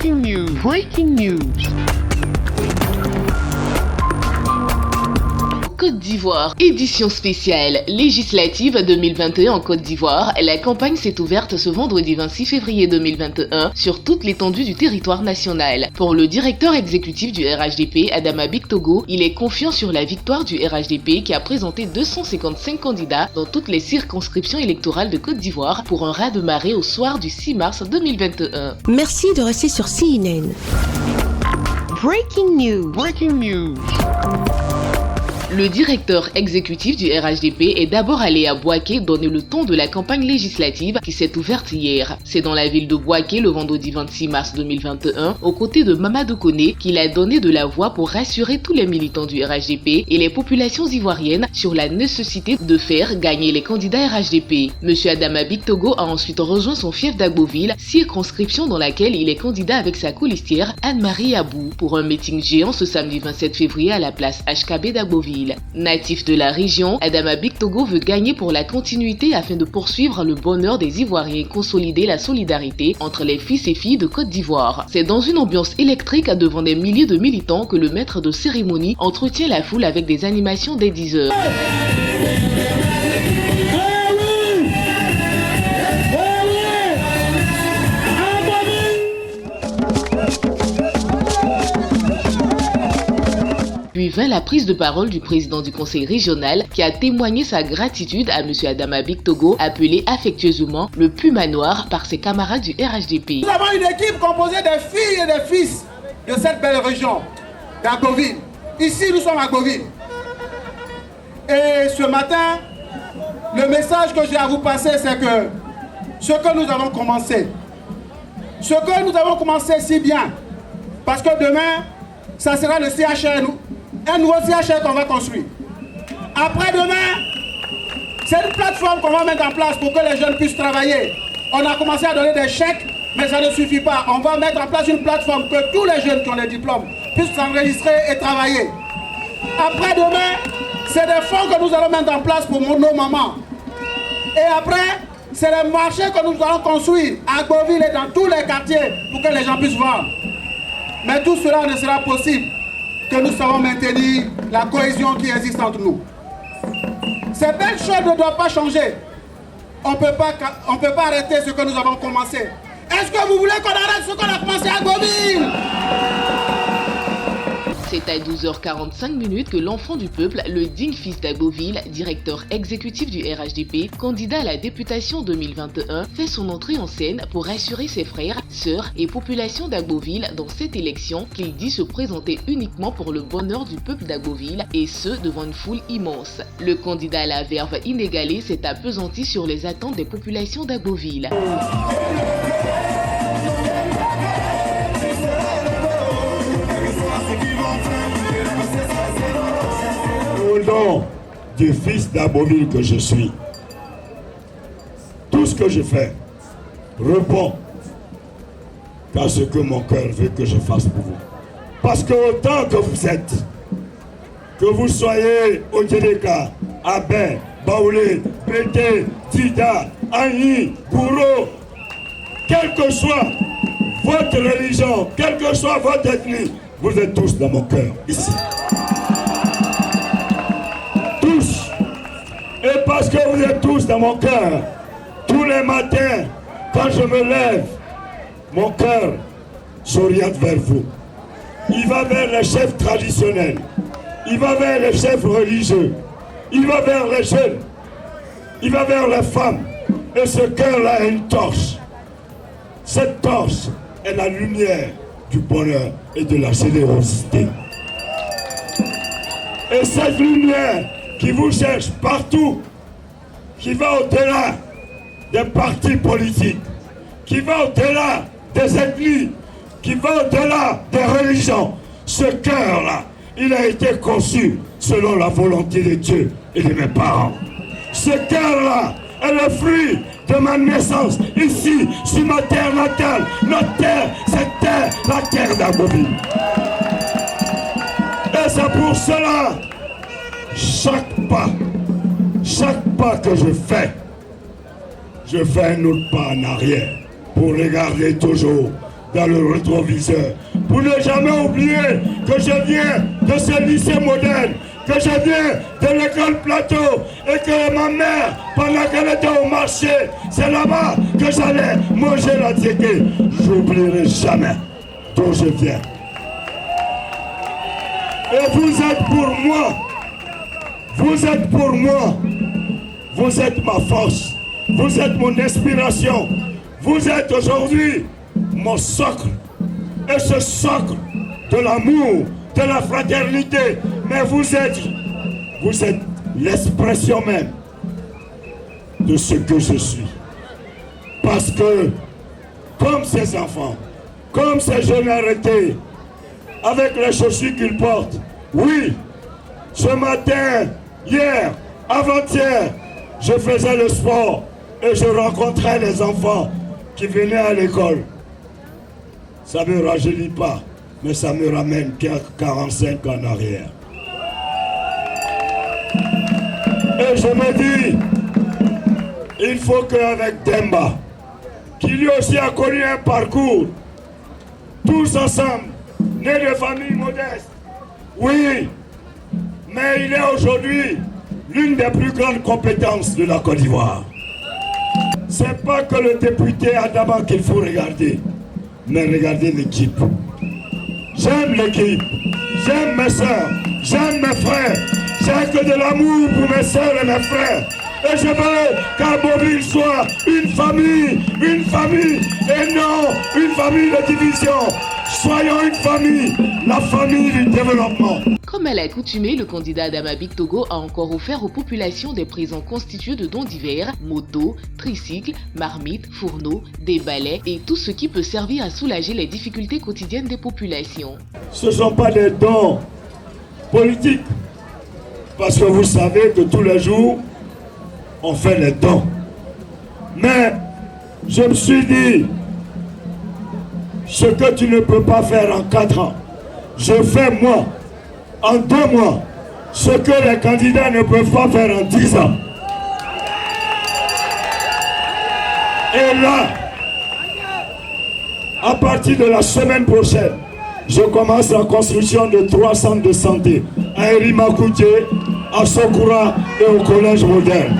Breaking news. Breaking news. Côte d'Ivoire, édition spéciale législative 2021 en Côte d'Ivoire. La campagne s'est ouverte ce vendredi 26 février 2021 sur toute l'étendue du territoire national. Pour le directeur exécutif du RHDP, Adama Bictogo, il est confiant sur la victoire du RHDP qui a présenté 255 candidats dans toutes les circonscriptions électorales de Côte d'Ivoire pour un raz-de-marée au soir du 6 mars 2021. Merci de rester sur CNN. Breaking news. Breaking news. Le directeur exécutif du RHDP est d'abord allé à Bouaké donner le ton de la campagne législative qui s'est ouverte hier. C'est dans la ville de Bouaké le vendredi 26 mars 2021, aux côtés de Mamadou Koné, qu'il a donné de la voix pour rassurer tous les militants du RHDP et les populations ivoiriennes sur la nécessité de faire gagner les candidats RHDP. Monsieur Adama Bictogo a ensuite rejoint son fief d'Agboville, circonscription dans laquelle il est candidat avec sa colistière Anne-Marie Abou, pour un meeting géant ce samedi 27 février à la place HKB d'Agboville. Natif de la région, Adama Bictogo veut gagner pour la continuité afin de poursuivre le bonheur des Ivoiriens et consolider la solidarité entre les fils et filles de Côte d'Ivoire. C'est dans une ambiance électrique devant des milliers de militants que le maître de cérémonie entretient la foule avec des animations dès 10 heures. Puis vint la prise de parole du président du conseil régional qui a témoigné sa gratitude à M. Adama Bictogo, appelé affectueusement le Puma Noir par ses camarades du RHDP. Nous avons une équipe composée des filles et des fils de cette belle région d'Agboville. Ici, nous sommes à Agboville. Et ce matin, le message que j'ai à vous passer, c'est que ce que nous avons commencé si bien, parce que demain, ça sera le CHR, un nouveau CHR qu'on va construire. Après-demain, c'est une plateforme qu'on va mettre en place pour que les jeunes puissent travailler. On a commencé à donner des chèques, mais ça ne suffit pas. On va mettre en place une plateforme que tous les jeunes qui ont les diplômes puissent s'enregistrer et travailler. Après-demain, c'est des fonds que nous allons mettre en place pour nos mamans. Et après, c'est les marchés que nous allons construire à Agboville et dans tous les quartiers pour que les gens puissent voir. Mais tout cela ne sera possible que nous savons maintenir la cohésion qui existe entre nous. Ces belles choses ne doivent pas changer. On ne peut pas arrêter ce que nous avons commencé. Est-ce que vous voulez qu'on arrête ce qu'on a commencé à Agboville? C'est à 12h45 que l'enfant du peuple, le digne fils d'Agboville, directeur exécutif du RHDP, candidat à la députation 2021, fait son entrée en scène pour rassurer ses frères, sœurs et populations d'Agboville dans cette élection qu'il dit se présenter uniquement pour le bonheur du peuple d'Agboville et ce devant une foule immense. Le candidat à la verve inégalée s'est appesanti sur les attentes des populations d'Agboville. Au nom du fils d'Agboville que je suis, tout ce que je fais répond à ce que mon cœur veut que je fasse pour vous. Parce que autant que vous êtes, que vous soyez Odjeleka, Aben, Baoulé, Pété, Tida, Agni, Bourreau, quelle que soit votre religion, quelle que soit votre ethnie, vous êtes tous dans mon cœur, ici. Tous. Et parce que vous êtes tous dans mon cœur, tous les matins, quand je me lève, mon cœur s'oriente vers vous. Il va vers les chefs traditionnels. Il va vers les chefs religieux. Il va vers les jeunes. Il va vers les femmes. Et ce cœur-là est une torche. Cette torche est la lumière du bonheur et de la générosité. Et cette lumière qui vous cherche partout, qui va au-delà des partis politiques, qui va au-delà des ethnies, qui va au-delà des religions, ce cœur-là, il a été conçu selon la volonté de Dieu et de mes parents. Ce cœur-là est le fruit de ma naissance ici, sur ma terre natale. Notre terre, cette terre, la terre d'Agboville. Et c'est pour cela, chaque pas que je fais un autre pas en arrière pour regarder toujours dans le rétroviseur. Pour ne jamais oublier que je viens de ce lycée moderne, que je viens de l'école Plateau et que ma mère, pendant qu'elle était au marché, c'est là-bas que j'allais manger la tiéké. J'oublierai jamais d'où je viens. Et vous êtes pour moi. Vous êtes pour moi. Vous êtes ma force. Vous êtes mon inspiration. Vous êtes aujourd'hui mon socle. Et ce socle de l'amour, de la fraternité. Mais vous êtes l'expression même de ce que je suis. Parce que, comme ces enfants, comme ces jeunes arrêtés, avec les chaussures qu'ils portent, oui, ce matin, hier, avant-hier, je faisais le sport et je rencontrais les enfants qui venaient à l'école. Ça ne me rajeunit pas, mais ça me ramène 45 ans en arrière. Et je me dis, il faut qu'avec Demba, qui lui aussi a connu un parcours, tous ensemble, nés de familles modestes, oui, mais il est aujourd'hui l'une des plus grandes compétences de la Côte d'Ivoire. C'est pas que le député Adama qu'il faut regarder, mais regardez l'équipe. J'aime l'équipe, j'aime mes soeurs, j'aime mes frères, j'ai que de l'amour pour mes soeurs et mes frères. Et je veux qu'Arboville soit une famille, et non une famille de division. Soyons une famille, la famille du développement. Comme à l'accoutumée, le candidat Adama Bictogo a encore offert aux populations des présents constitués de dons divers, motos, tricycles, marmites, fourneaux, des balais et tout ce qui peut servir à soulager les difficultés quotidiennes des populations. Ce ne sont pas des dons politiques, parce que vous savez que tous les jours, on fait les dons. Mais je me suis dit, ce que tu ne peux pas faire en 4 ans, je fais moi, en 2 mois, ce que les candidats ne peuvent pas faire en 10 ans. Et là, à partir de la semaine prochaine, je commence la construction de 3 centres de santé à Erimakouté, à Sokura et au collège moderne.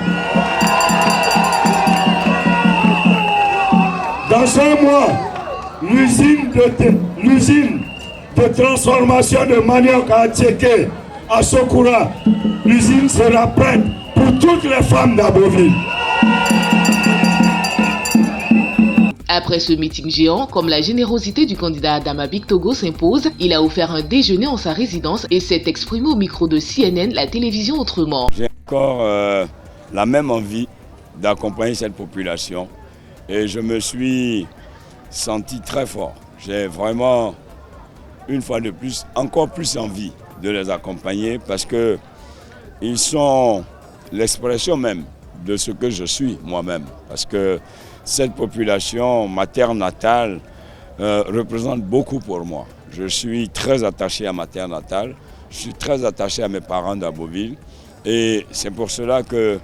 Dans 1 mois, l'usine de transformation de manioc à Tiéké, à Sokura, l'usine sera prête pour toutes les femmes d'Arboville. Après ce meeting géant, comme la générosité du candidat Adama Bictogo s'impose, il a offert un déjeuner en sa résidence et s'est exprimé au micro de CNN, la télévision autrement. J'ai encore la même envie d'accompagner cette population et je me suis senti très fort. J'ai vraiment, une fois de plus, encore plus envie de les accompagner parce qu'ils sont l'expression même de ce que je suis moi-même. Parce que cette population, ma terre natale, représente beaucoup pour moi. Je suis très attaché à ma terre natale, je suis très attaché à mes parents d'Arboville et c'est pour cela que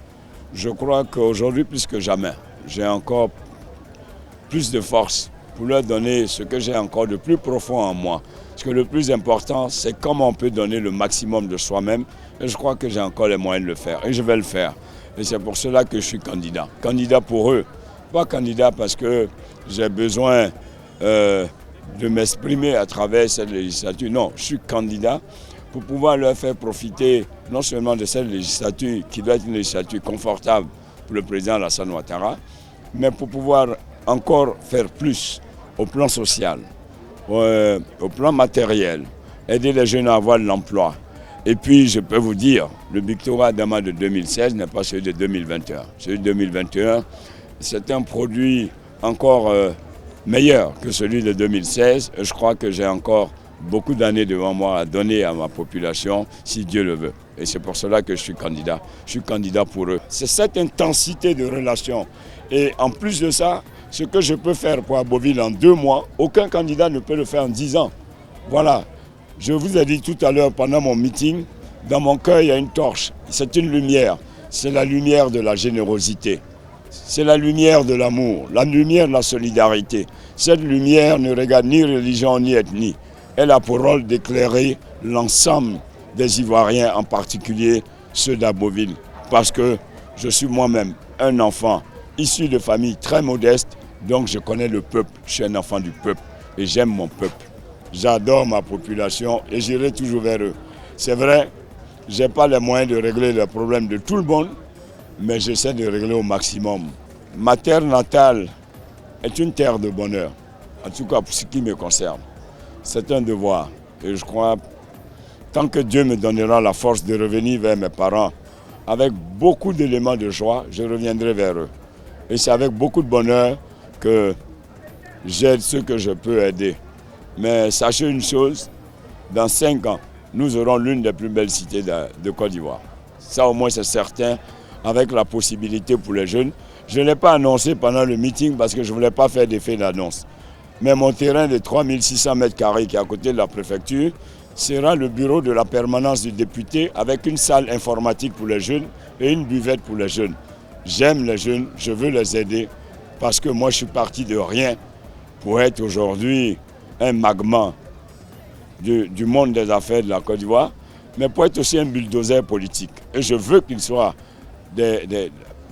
je crois qu'aujourd'hui, plus que jamais, j'ai encore plus de force pour leur donner ce que j'ai encore de plus profond en moi. Parce que le plus important, c'est comment on peut donner le maximum de soi-même. Et je crois que j'ai encore les moyens de le faire. Et je vais le faire. Et c'est pour cela que je suis candidat. Candidat pour eux. Pas candidat parce que j'ai besoin de m'exprimer à travers cette législature. Non, je suis candidat pour pouvoir leur faire profiter non seulement de cette législature, qui doit être une législature confortable pour le président Alassane Ouattara, mais pour pouvoir encore faire plus au plan social, au plan matériel, aider les jeunes à avoir de l'emploi. Et puis, je peux vous dire, le Bictogo Adama de 2016 n'est pas celui de 2021. Celui de 2021, c'est un produit encore meilleur que celui de 2016. Et je crois que j'ai encore beaucoup d'années devant moi à donner à ma population, si Dieu le veut. Et c'est pour cela que je suis candidat. Je suis candidat pour eux. C'est cette intensité de relation. Et en plus de ça, ce que je peux faire pour Arboville en 2 mois, aucun candidat ne peut le faire en 10 ans. Voilà. Je vous ai dit tout à l'heure pendant mon meeting, dans mon cœur il y a une torche. C'est une lumière. C'est la lumière de la générosité. c'est la lumière de l'amour, la lumière de la solidarité. Cette lumière ne regarde ni religion ni ethnie. Elle a pour rôle d'éclairer l'ensemble des Ivoiriens, en particulier ceux d'Agboville. Parce que je suis moi-même un enfant issu de famille très modeste, donc je connais le peuple, je suis un enfant du peuple et j'aime mon peuple. J'adore ma population et j'irai toujours vers eux. C'est vrai, je n'ai pas les moyens de régler les problèmes de tout le monde, mais j'essaie de régler au maximum. Ma terre natale est une terre de bonheur, en tout cas pour ce qui me concerne. C'est un devoir et je crois, tant que Dieu me donnera la force de revenir vers mes parents, avec beaucoup d'éléments de joie, je reviendrai vers eux. Et c'est avec beaucoup de bonheur que j'aide ceux que je peux aider. Mais sachez une chose, dans 5 ans, nous aurons l'une des plus belles cités de Côte d'Ivoire. Ça au moins c'est certain, avec la possibilité pour les jeunes. Je ne l'ai pas annoncé pendant le meeting parce que je ne voulais pas faire d'effet d'annonce. Mais mon terrain de 3600 m² qui est à côté de la préfecture sera le bureau de la permanence du député avec une salle informatique pour les jeunes et une buvette pour les jeunes. J'aime les jeunes, je veux les aider parce que moi je suis parti de rien pour être aujourd'hui un magma du monde des affaires de la Côte d'Ivoire, mais pour être aussi un bulldozer politique. Et je veux qu'ils soient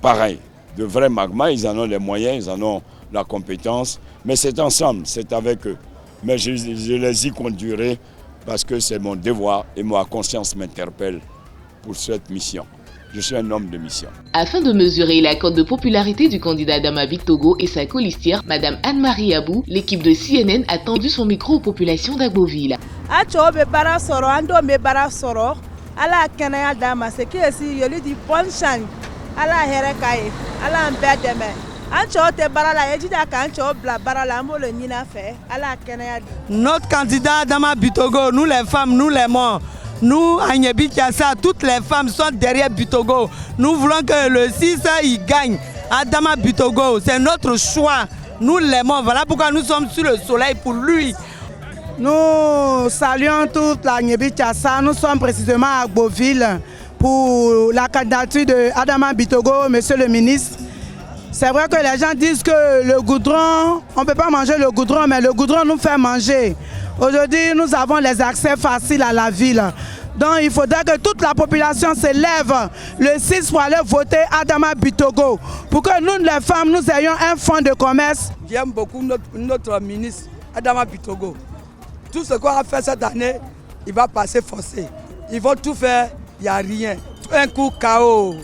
pareils, de vrais magmas. Ils en ont les moyens, ils en ont la compétence, mais c'est ensemble, c'est avec eux. Mais je les y conduirai parce que c'est mon devoir et ma conscience m'interpelle pour cette mission. Je suis un homme de mission. Afin de mesurer la cote de popularité du candidat Adama Bictogo et sa colistière, Madame Anne-Marie Abou, l'équipe de CNN a tendu son micro aux populations d'Agboville. Notre candidat Adama Bictogo, nous les femmes, nous les morts. Nous, à Nyebi Kiassa, toutes les femmes sont derrière Bictogo. Nous voulons que le 6 il gagne. Adama Bictogo, c'est notre choix. Nous l'aimons. Voilà pourquoi nous sommes sur le soleil pour lui. Nous saluons toute la Nyebi Kiassa. Nous sommes précisément à Agboville pour la candidature de Adama Bictogo, monsieur le ministre. C'est vrai que les gens disent que le goudron, on ne peut pas manger le goudron, mais le goudron nous fait manger. Aujourd'hui, nous avons les accès faciles à la ville. Donc, il faudrait que toute la population se lève le 6 pour aller voter Adama Bictogo. Pour que nous, les femmes, nous ayons un fonds de commerce. J'aime beaucoup notre ministre, Adama Bictogo. Tout ce qu'on a fait cette année, il va passer forcé. Ils vont tout faire, il n'y a rien. Un coup KO.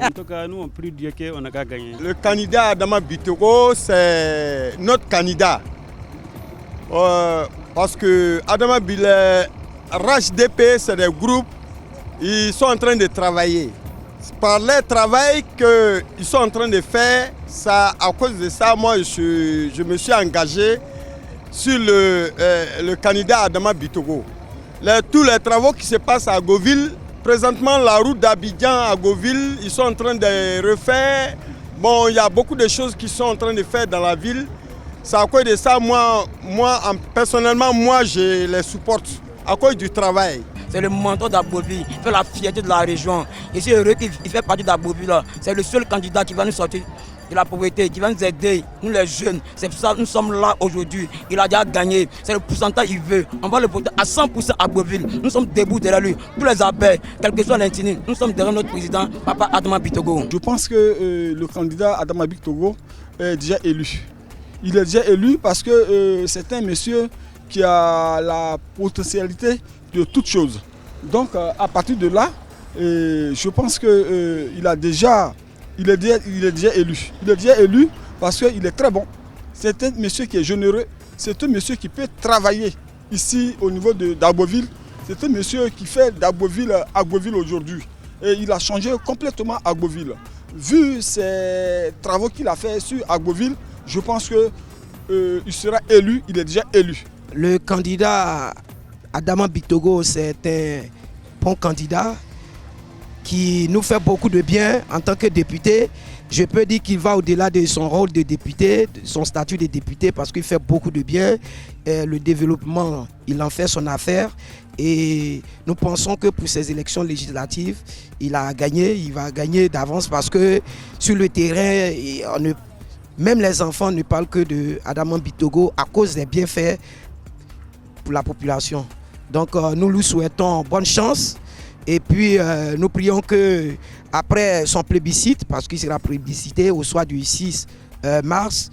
En tout cas, nous on prie Dieu qu'on a gagné. Le candidat Adama Bictogo, c'est notre candidat. Parce que Adama Bictogo, RHDP, c'est des groupes, ils sont en train de travailler. Par le travail qu'ils sont en train de faire, ça, à cause de ça, moi je me suis engagé sur le candidat Adama Bictogo. Tous les travaux qui se passent à Agboville, présentement la route d'Abidjan à Agboville, ils sont en train de refaire. Bon, il y a beaucoup de choses qu'ils sont en train de faire dans la ville. C'est à cause de ça, personnellement, moi je les supporte à cause du travail. C'est le mentor d'Agboville, il fait la fierté de la région. Et c'est heureux qu'il fait partie d'Agboville. C'est le seul candidat qui va nous sortir de la pauvreté, qui va nous aider, nous les jeunes. C'est pour ça que nous sommes là aujourd'hui. Il a déjà gagné, c'est le pourcentage qu'il veut. On va le voter à 100% à Agboville. Nous sommes debout derrière lui. Tous les appels, quel que soit l'intiné, nous sommes derrière notre président, Papa Adama Bictogo. Je pense que le candidat Adama Bictogo est déjà élu. Il est déjà élu parce que c'est un monsieur qui a la potentialité de toutes choses. Donc à partir de là, je pense qu'il est déjà élu. Il est déjà élu parce qu'il est très bon. C'est un monsieur qui est généreux. C'est un monsieur qui peut travailler ici au niveau d'Agboville. C'est un monsieur qui fait d'Agboville Agboville aujourd'hui. Et il a changé complètement Agboville. Vu ces travaux qu'il a fait sur Agboville, je pense qu'il sera élu. Il est déjà élu. Le candidat Adama Bictogo, c'est un bon candidat qui nous fait beaucoup de bien en tant que député. Je peux dire qu'il va au-delà de son rôle de député, de son statut de député, parce qu'il fait beaucoup de bien. Le développement, il en fait son affaire. Et nous pensons que pour ces élections législatives, il va gagner d'avance parce que sur le terrain, même les enfants ne parlent que d'Adama Bitogo à cause des bienfaits pour la population. Donc nous lui souhaitons bonne chance. Et puis nous prions que après son plébiscite, parce qu'il sera plébiscité au soir du 6 mars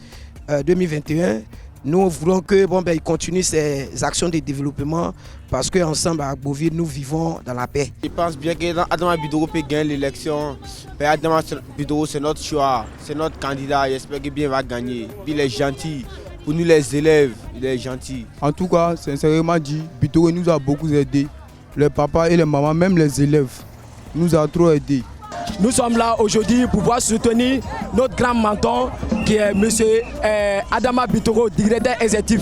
2021, nous voulons qu'il continue ses actions de développement parce qu'ensemble à Agboville, nous vivons dans la paix. Je pense bien qu'Adama Bitogo peut gagner l'élection. Adama Bitogo, c'est notre choix, c'est notre candidat. J'espère qu'il va gagner. Il est gentil. Pour nous les élèves, il est gentil. En tout cas, sincèrement dit, Bitogo nous a beaucoup aidés. Les papas et les mamans, même les élèves, nous a trop aidés. Nous sommes là aujourd'hui pour pouvoir soutenir notre grand mentor qui est M. Adama Bitogo, directeur exécutif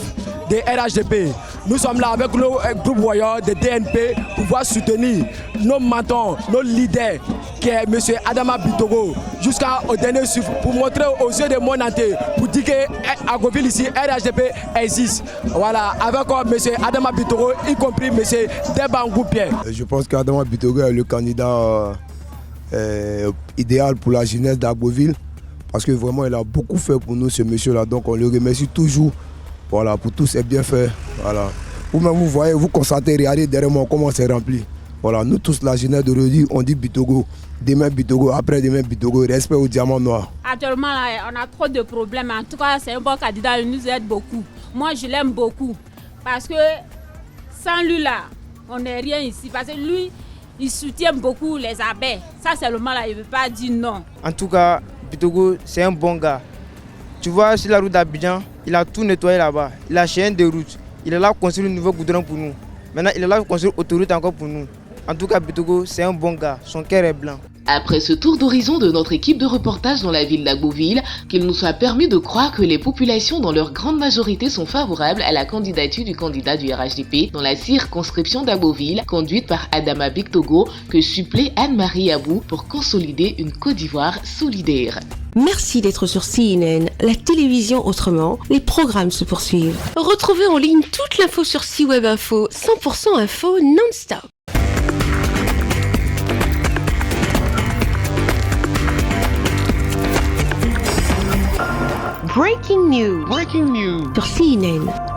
de RHDP. Nous sommes là avec le groupe Warrior de DNP pour pouvoir soutenir nos mentors, nos leaders qui est M. Adama Bitogo jusqu'au dernier chiffre pour montrer aux yeux du monde entier, pour dire qu'à Agboville ici, RHDP existe. Voilà, avec M. Adama Bitogo, y compris M. Debangou Pierre. Je pense qu'Adama Bitogo est le candidat idéal pour la jeunesse d'Agboville parce que vraiment il a beaucoup fait pour nous ce monsieur-là, donc on le remercie toujours voilà, pour tous ses bienfaits. Voilà. Vous-même vous voyez, vous constatez, regardez derrière moi comment c'est rempli. Voilà, nous tous la jeunesse de Rodi, on dit Bitogo, demain Bitogo, après-demain Bitogo, respect au diamant noir. Actuellement là, on a trop de problèmes, en tout cas c'est un bon candidat, il nous aide beaucoup. Moi je l'aime beaucoup parce que sans lui là, on n'est rien ici parce que lui, il soutient beaucoup les abeilles. Ça seulement là, il ne veut pas dire non. En tout cas, Bitogo, c'est un bon gars. Tu vois, sur la route d'Abidjan, il a tout nettoyé là-bas. Il a chaîné des routes. Il est là pour construire une nouvelle goudron pour nous. Maintenant, il est là pour construire autoroute encore pour nous. En tout cas, Bitogo, c'est un bon gars. Son cœur est blanc. Après ce tour d'horizon de notre équipe de reportage dans la ville d'Agboville, qu'il nous soit permis de croire que les populations dans leur grande majorité sont favorables à la candidature du candidat du RHDP dans la circonscription d'Agboville, conduite par Adama Bitogo, que supplée Anne-Marie Abou pour consolider une Côte d'Ivoire solidaire. Merci d'être sur CNN, la télévision autrement. Les programmes se poursuivent. Retrouvez en ligne toute l'info sur C-Web Info, 100% info non-stop. Breaking news. Sur CNN.